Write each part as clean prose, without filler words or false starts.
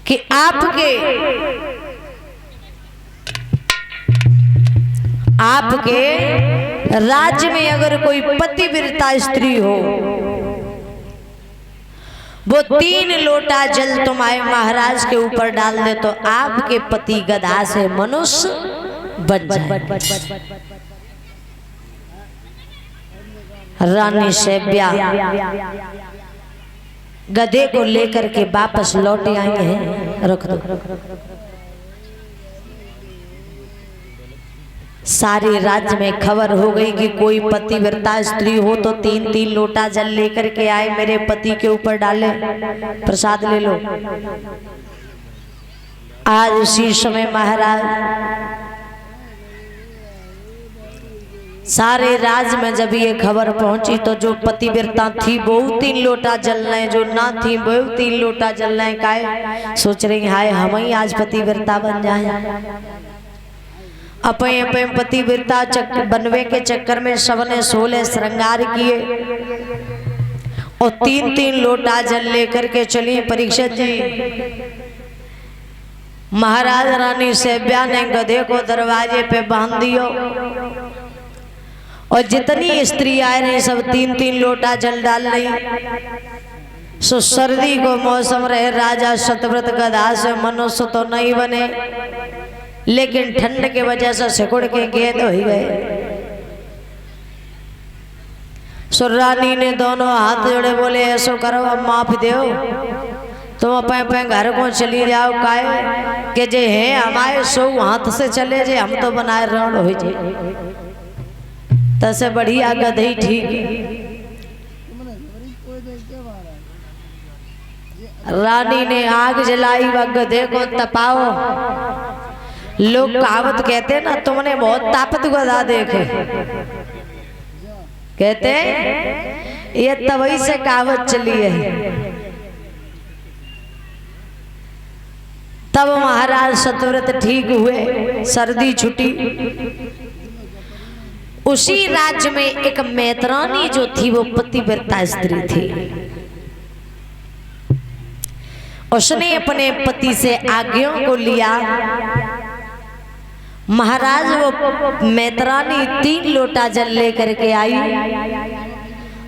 कि आपके राज्य में अगर कोई पतिव्रता स्त्री हो, वो 3 लोटा जल तुम्हारे महाराज के ऊपर डाल दे तो आपके पति गधा से मनुष्य बन जाए। रानी शैब्या गधे को लेकर के वापस लौट आई है। रख दो। सारे राज्य में खबर हो गई कि कोई पतिव्रता स्त्री हो तो 3-3 लोटा जल लेकर के आए, मेरे पति के ऊपर डाले, प्रसाद ले लो। आज उसी समय महाराज सारे राज्य में जब ये खबर पहुंची तो जो पतिव्रता थी वो 3 लोटा जल रहे, जो ना थी वो 3 लोटा जल रहे। काहे सोच रही हाय हम ही आज पतिव्रता बन जाए। अपने अपने पतिव्रता बनवे के चक्कर में सबने 16 श्रृंगार किए और 3-3 लोटा जल लेकर के चली। परीक्षित जी, महाराज रानी शैब्या ने गधे को दरवाजे पे बांध दियो और जितनी स्त्री आए रही सब 3-3 लोटा जल डाल रही। सो सर्दी को मौसम रहे, राजा सतव्रत गधा से मनुष्य तो नहीं बने, लेकिन ठंड के वजह से सिकुड़ के गेंद हो ही गए। सो रानी ने दोनों हाथ जोड़े बोले ऐसो करो अब माफ दो, तुम अपने अपने घर को चली जाओ। काहे के जे है हमारे सो हाथ से चले जे, हम तो बनाए रण हो जे तसे बढ़िया गधई ठीक। रानी ने आग जलाई व गधे को तपाओ। लोग कहावत कहते ना, तुमने बहुत ताकत गधा देखे, कहते ये तवई से कहावत चली है। तब महाराज सतव्रत ठीक हुए, सर्दी छुटी। उसी राज्य में एक मैत्रानी जो थी वो पतिव्रता स्त्री थी। उसने अपने पति से आज्ञा को लिया। महाराज वो मैत्रानी 3 लोटा जल लेकर के आई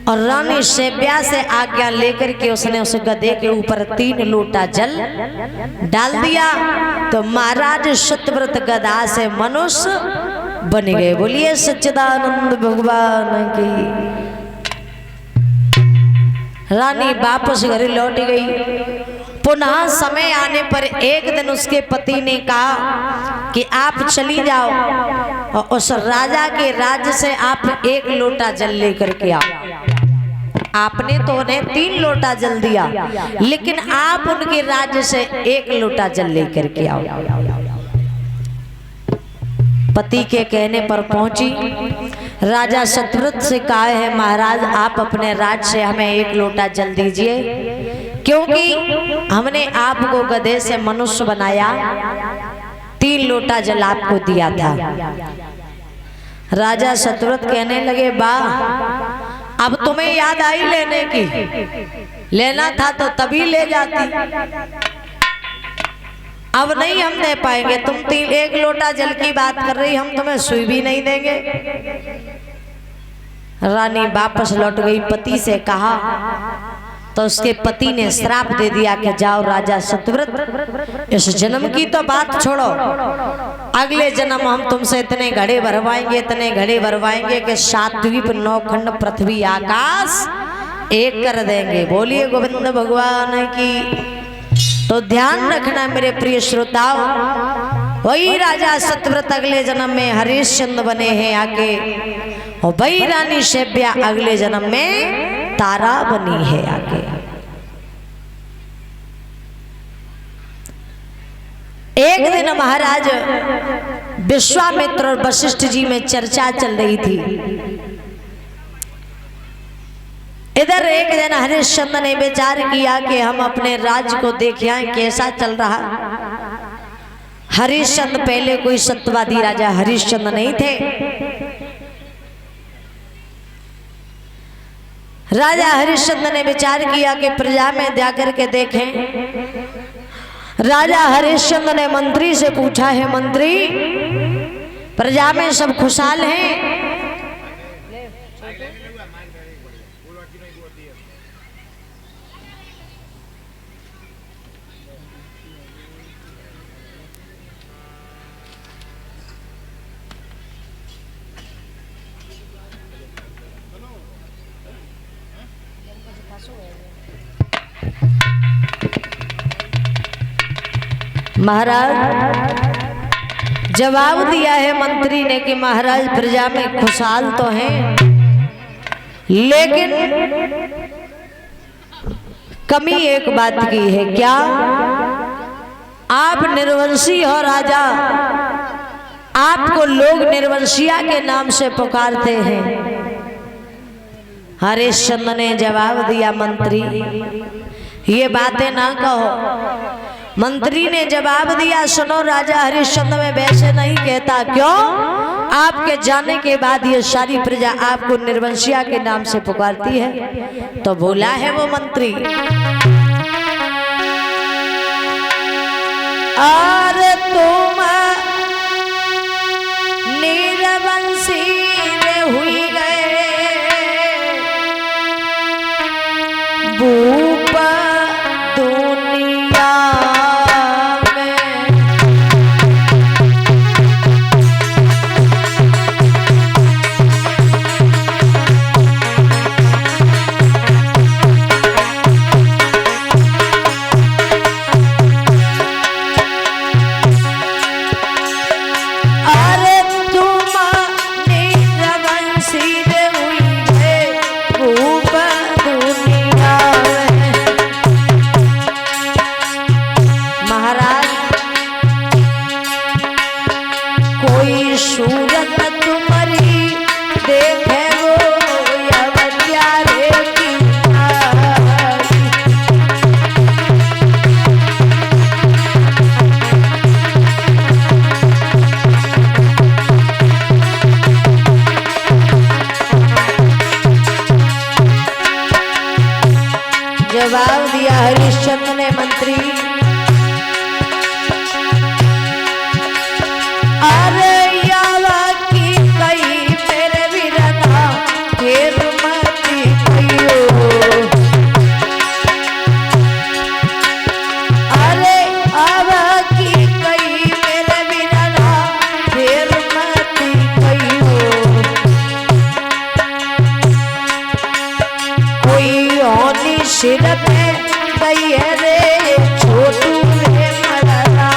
और रानी शैब्या से आज्ञा लेकर के उसने उस गधे के ऊपर 3 लोटा जल डाल दिया तो महाराज सतव्रत गधा से मनुष्य बन गए। बोलिए सच्चिदानंद भगवान की। रानी वापस घर लौट गई। पुनः समय आने पर एक दिन उसके पति ने कहा कि आप चली जाओ और उस राजा के राज्य से आप 1 लोटा जल लेकर के आओ। आपने तो उन्हें 3 लोटा जल दिया, लेकिन आप उनके राज्य से 1 लोटा जल लेकर के आओ। पति के कहने पर पहुंची। राजा सतव्रत से कहा है महाराज आप अपने राज्य से हमें 1 लोटा जल दीजिए, क्योंकि हमने आपको गधे से मनुष्य बनाया, 3 लोटा जल आपको दिया था। राजा सतव्रत कहने लगे वाह, अब तुम्हें याद आई लेने की, लेना था तो तभी ले जाती, अब नहीं हम दे पाएंगे। तुम 1 लोटा जल की बात कर रही, हम तुम्हें सुई भी नहीं देंगे। रानी वापस लौट गई। पति से कहा तो उसके पति ने श्राप दे दिया कि जाओ राजा सतव्रत, इस जन्म की तो बात छोड़ो, अगले जन्म हम तुमसे इतने घड़े भरवाएंगे, इतने घड़े भरवाएंगे कि 7 द्वीप 9 खंड पृथ्वी आकाश एक कर देंगे। बोलिए गोविंद भगवान की। तो ध्यान रखना मेरे प्रिय श्रोताओं, वही राजा सतव्रत अगले जन्म में हरिश्चंद्र बने हैं आके, और वही रानी शैब्या अगले जन्म में तारा बनी है आगे। एक दिन महाराज विश्वामित्र और वशिष्ठ जी में चर्चा चल रही थी। इधर एक दिन हरिश्चंद्र ने विचार किया कि हम अपने राज्य को देख आए कैसा चल रहा। हरिश्चंद्र पहले कोई सत्यवादी राजा हरिश्चंद्र नहीं थे। राजा हरिश्चंद्र ने विचार किया कि प्रजा में जाकर के देखें राजा हरिश्चंद्र ने मंत्री से पूछा, है मंत्री, प्रजा में सब खुशहाल हैं? महाराज जवाब दिया है मंत्री ने कि महाराज प्रजा में खुशहाल तो हैं, लेकिन कमी एक बात की है। क्या? आप निर्वंशी हो राजा, आपको लोग निर्वंशिया के नाम से पुकारते हैं। हरिश्चंद्र ने जवाब दिया, मंत्री ये बातें ना कहो। मंत्री ने जवाब दिया, सुनो राजा हरिश्चंद्र, मैं वैसे नहीं कहता। क्यों? आपके जाने के बाद ये सारी प्रजा आपको निर्वंशिया के नाम से पुकारती है। तो बोला है वो मंत्री, अरे तुम निर्वंशी हुई गए, भूप दुनिया जवाब दिया हरिश्चंद्र ने मंत्री, अरे यावा की कई मेरे वीरना फिर मती कहियो, अरे आवा की कई मेरे वीरना फिर मती कहियो, कोई होनी सिर पे गई है रे छोटू रे मरना,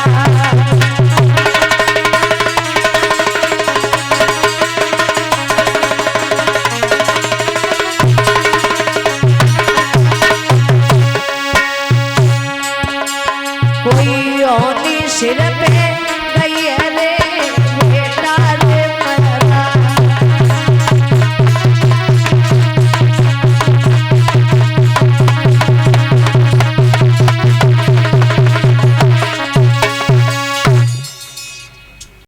कोई होनी सिर पे